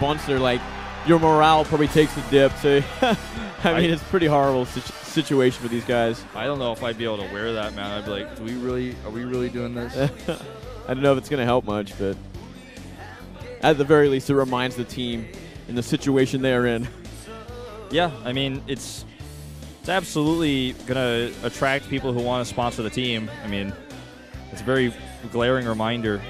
sponsor, like, your morale probably takes a dip. So, I mean, it's a pretty horrible situation for these guys. I don't know if I'd be able to wear that, man. I'd be like, are we really doing this? I don't know if it's going to help much, but at the very least, it reminds the team in the situation they're in. Yeah, I mean, it's absolutely going to attract people who want to sponsor the team. I mean, it's a very glaring reminder.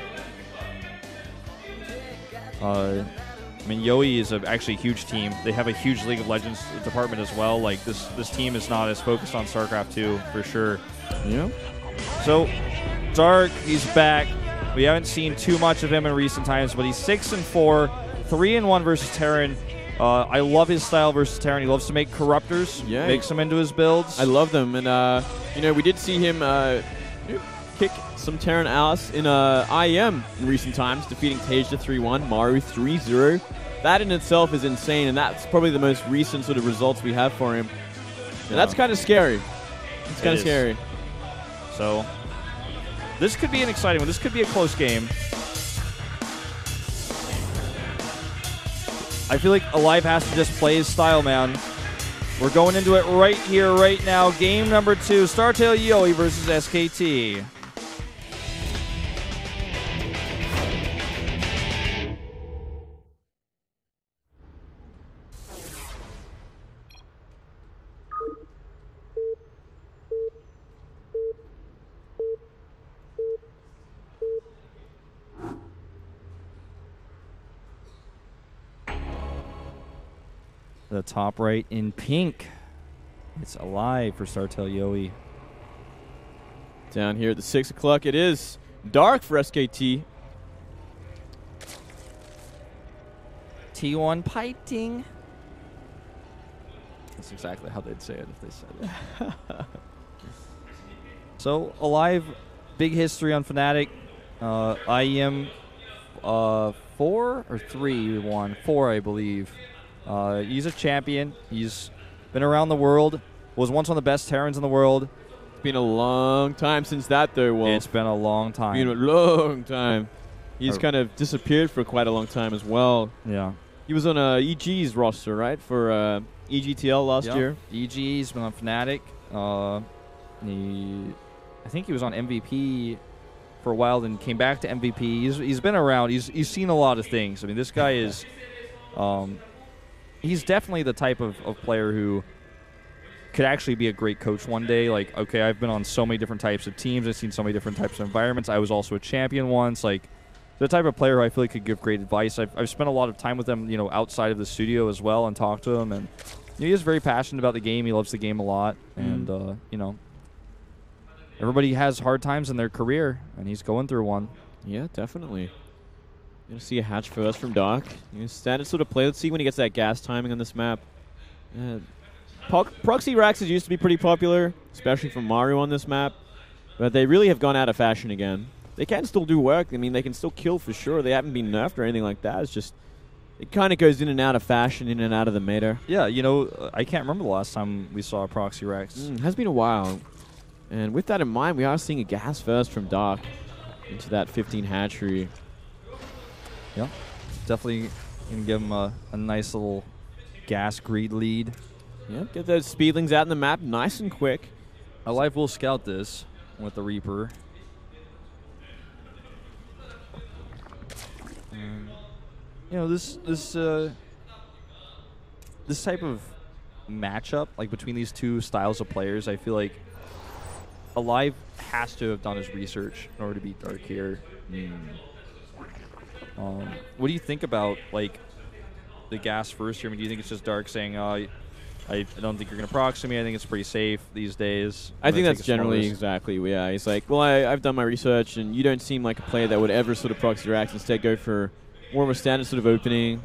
I mean, Yoe is actually a huge team. They have a huge League of Legends department as well. Like, this team is not as focused on StarCraft 2, for sure. Yeah. So, Dark, he's back. We haven't seen too much of him in recent times, but he's 6-4, 3-1 versus Terran. I love his style versus Terran. He loves to make corruptors, makes them into his builds. I love them. And, you know, we did see him kick some Terran ass in IEM in recent times, defeating Tasia 3-1, Maru 3-0. That in itself is insane, and that's probably the most recent sort of results we have for him. And that's kind of scary. It's kind of scary. So, this could be an exciting one. This could be a close game. I feel like aLive has to just play his style, man. We're going into it right here, right now. Game number 2, StarTale-yoe versus SKT. The top right in pink. It's aLive for StarTale-yoe. Down here at the 6 o'clock, it is Dark for SKT. T1 piping. That's exactly how they'd say it if they said it. So, aLive, big history on Fnatic. IEM 4 or 3 won? 4, I believe. He's a champion. He's been around the world. Was once one of the best Terrans in the world. It's been a long time since that, though, Wolf. It's been a long time. Been a long time. He's kind of disappeared for quite a long time as well. Yeah. He was on EG's roster, right, for EGTL last year. EG's been on Fnatic. I think he was on MVP for a while, then came back to MVP. He's been around. He's seen a lot of things. I mean, this guy is... he's definitely the type of player who could actually be a great coach one day. Like, okay, I've been on so many different types of teams. I've seen so many different types of environments. I was also a champion once. Like, the type of player who I feel like could give great advice. I've spent a lot of time with him, you know, outside of the studio as well and talked to him. And he is very passionate about the game. He loves the game a lot. And, you know, everybody has hard times in their career, and he's going through one. Yeah, definitely. You're going to see a hatch first from Dark. Standard sort of play. Let's see when he gets that gas timing on this map. Proxy racks used to be pretty popular, especially from Mario on this map. But they really have gone out of fashion again. They can still do work. I mean, they can still kill for sure. They haven't been nerfed or anything like that. It's just, it kind of goes in and out of fashion, in and out of the meta. Yeah, you know, I can't remember the last time we saw Proxy racks. It has been a while. And with that in mind, we are seeing a gas first from Dark into that 15 hatchery. Yeah, definitely going to give him a nice little gas greed lead. Yeah, get those speedlings out in the map nice and quick. aLive will scout this with the Reaper. You know, this type of matchup, like between these two styles of players, I feel like aLive has to have done his research in order to beat Dark here. What do you think about, like, the gas first here? I mean, do you think it's just Dark saying, I don't think you're going to proxy me. I think it's pretty safe these days. I think that's generally exactly, yeah. He's like, well, I've done my research, and you don't seem like a player that would ever sort of proxy racks. Instead, go for more of a standard sort of opening,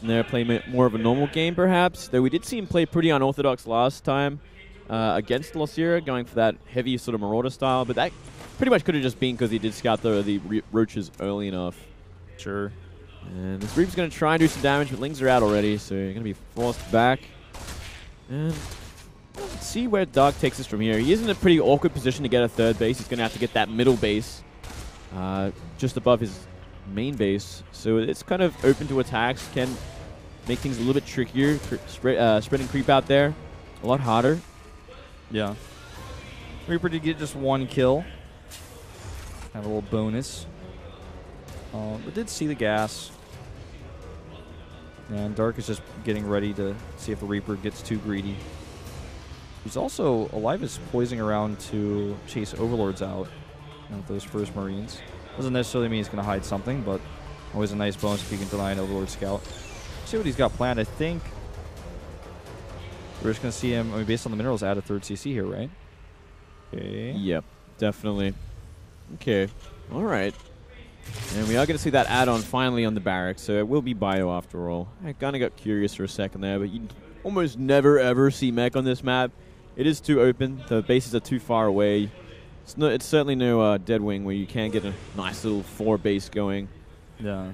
and there play more of a normal game, perhaps. Though we did see him play pretty unorthodox last time against Losira, going for that heavy sort of Marauder style. But that pretty much could have just been because he did scout the roaches early enough. Sure. And this Reaper's going to try and do some damage, but Lings are out already, so you're going to be forced back. And let's see where Dark takes us from here. He is in a pretty awkward position to get a third base. He's going to have to get that middle base just above his main base, so it's kind of open to attacks. Can make things a little bit trickier. Spread and creep out there, a lot harder. Yeah. Reaper did get just 1 kill. Have a little bonus. But did see the gas. And Dark is just getting ready to see if the Reaper gets too greedy. He's also, aLive is poising around to chase Overlords out with those first Marines. Doesn't necessarily mean he's going to hide something, but always a nice bonus if you can deny an Overlord scout. See what he's got planned. I think we're just going to see him, I mean, based on the minerals, add a 3rd CC here, right? Okay. Yep, definitely. Okay, all right. And we are going to see that add-on finally on the barracks, so it will be bio after all. I kind of got curious for a second there, but you almost never ever see mech on this map. It is too open. The bases are too far away. It's certainly no Dead Wing where you can get a nice little 4 base going. Yeah.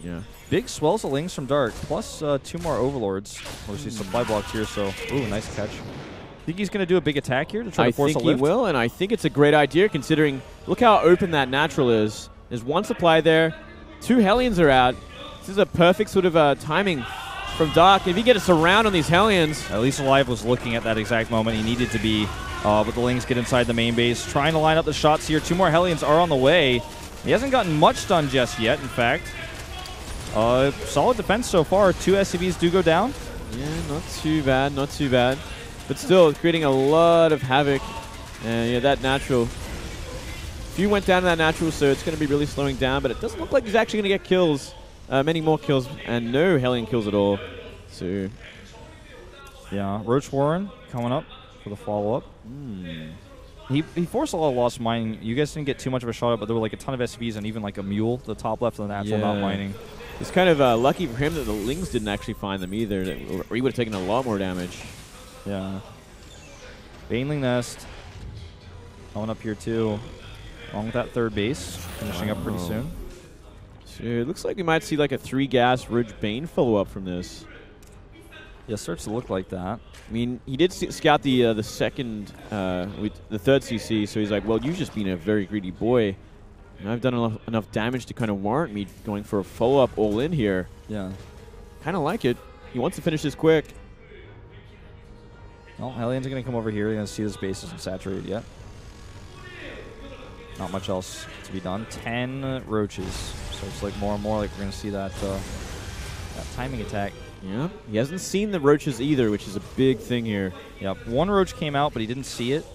Yeah. Big swells of Lings from Dark, plus 2 more Overlords. We'll see supply blocks here, so ooh, nice catch. Think he's going to do a big attack here to try to force a lift? I think he will, and I think it's a great idea considering, look how open that natural is. There's 1 supply there, 2 Hellions are out. This is a perfect sort of timing from Dark. If he gets a surround on these Hellions. At least aLive was looking at that exact moment. He needed to be, but the Lings get inside the main base. Trying to line up the shots here. 2 more Hellions are on the way. He hasn't gotten much done just yet, in fact. Solid defense so far. 2 SCVs do go down. Yeah, not too bad, not too bad. But still, creating a lot of havoc. And yeah, that natural. Few went down to that natural, so it's going to be really slowing down. But it doesn't look like he's actually going to get kills. Many more kills, and no Hellion kills at all. So, yeah, Roach Warren coming up for the follow-up. He forced a lot of lost mining. You guys didn't get too much of a shot up, but there were like a ton of SCVs and even like a mule, the top left of the natural, not mining. It's kind of lucky for him that the Lings didn't actually find them either, or he would have taken a lot more damage. Yeah. Baneling Nest coming up here too, along with that 3rd base, finishing up pretty soon. So it looks like we might see like a 3-gas Ridge Bane follow-up from this. Yeah, starts to look like that. I mean, he did scout the 2nd, the 3rd CC, so he's like, well, you've just been a very greedy boy. And I've done enough damage to kind of warrant me going for a follow-up all-in here. Yeah. Kind of like it. He wants to finish this quick. Well, Hellions are going to come over here. They're going to see this base isn't saturated yet. Not much else to be done. 10 roaches. So it's like more and more like we're going to see that timing attack. Yeah. He hasn't seen the roaches either, which is a big thing here. Yep. 1 roach came out, but he didn't see it.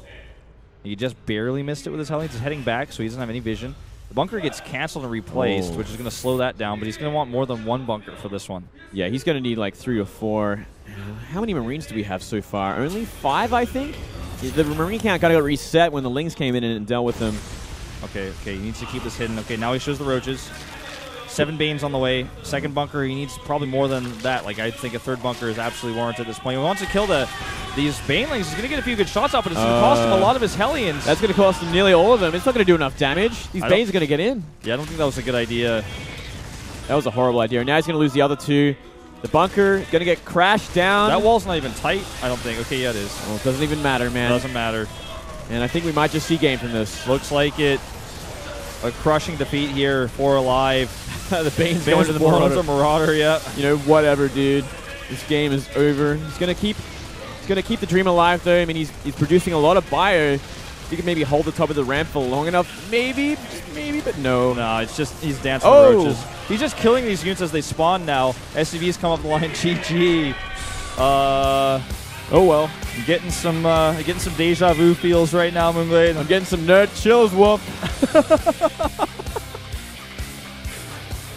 He just barely missed it with his Hellions. He's heading back, so he doesn't have any vision. The bunker gets canceled and replaced, which is going to slow that down, but he's going to want more than 1 bunker for this one. Yeah, he's going to need like 3 or 4. How many Marines do we have so far? Only 5, I think? The Marine count got to reset when the Lings came in and dealt with them. Okay, he needs to keep this hidden. Okay, now he shows the roaches. 7 Banes on the way. 2nd bunker, he needs probably more than that. Like, I think a 3rd bunker is absolutely warranted at this point. He wants to kill these Banelings. He's going to get a few good shots off, but it's going to cost him a lot of his Hellions. That's going to cost him nearly all of them. It's not going to do enough damage. These Banes are going to get in. Yeah, I don't think that was a good idea. That was a horrible idea. Now he's going to lose the other 2. The bunker going to get crashed down. That wall's not even tight, I don't think. Okay, yeah, it is. Well, it doesn't even matter, man. It doesn't matter. And I think we might just see game from this. Looks like it. A crushing defeat here for aLive. The Bane's going to the Marauder, yeah. You know, whatever, dude. This game is over. He's gonna keep the dream alive, though. I mean, he's producing a lot of bio. If he can maybe hold the top of the ramp for long enough, maybe, but no. No, it's just he's dancing with roaches. He's just killing these units as they spawn now. SCVs come up the line. GG. Oh well. I'm getting some deja vu feels right now, Moonblade. I'm getting some nerd chills, Wolf.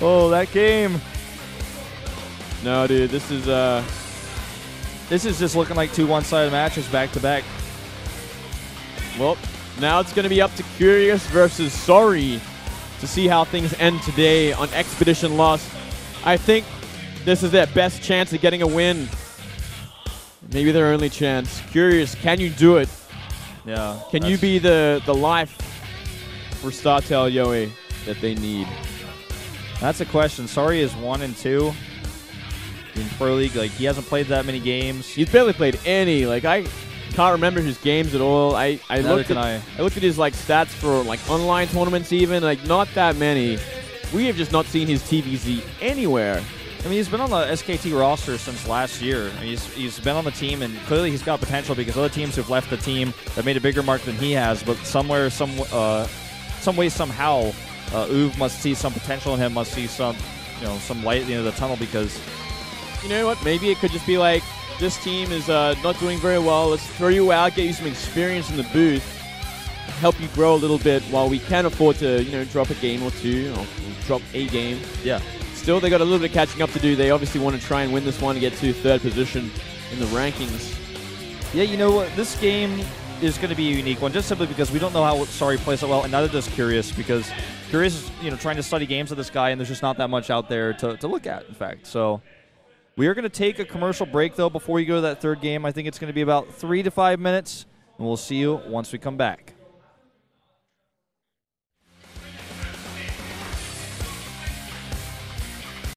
Oh, that game. No, dude, this is just looking like 2 one-sided matches back to back. Well, now it's going to be up to Curious versus Sorry to see how things end today on Expedition Lost. I think this is their best chance of getting a win. Maybe their only chance. Curious, can you do it? Yeah. Can you be the life for StarTale-yoe that they need? That's a question. Sorry is 1-2 in Pro League. Like, he hasn't played that many games. He's barely played any. Like, I can't remember his games at all. I looked at his like stats for like online tournaments even. Like, not that many. we have just not seen his TVZ anywhere. I mean, he's been on the SKT roster since last year. I mean, he's been on the team, and clearly he's got potential because other teams who've left the team have made a bigger mark than he has. But some way, somehow, Uwe must see some potential in him, must see some light at the end of the tunnel because. You know what? Maybe it could just be like, this team is not doing very well. Let's throw you out, get you some experience in the booth, help you grow a little bit while we can afford to, drop a game or two, or drop a game. Yeah. Still, they got a little bit of catching up to do. They obviously want to try and win this one and get to third position in the rankings. Yeah, you know what? This game is going to be a unique one, just simply because we don't know how Sorry plays it well, and neither does Curious, because Curious is, trying to study games of this guy, and there's just not that much out there to look at, in fact. So we are going to take a commercial break, though, before we go to that third game. I think it's going to be about 3 to 5 minutes, and we'll see you once we come back.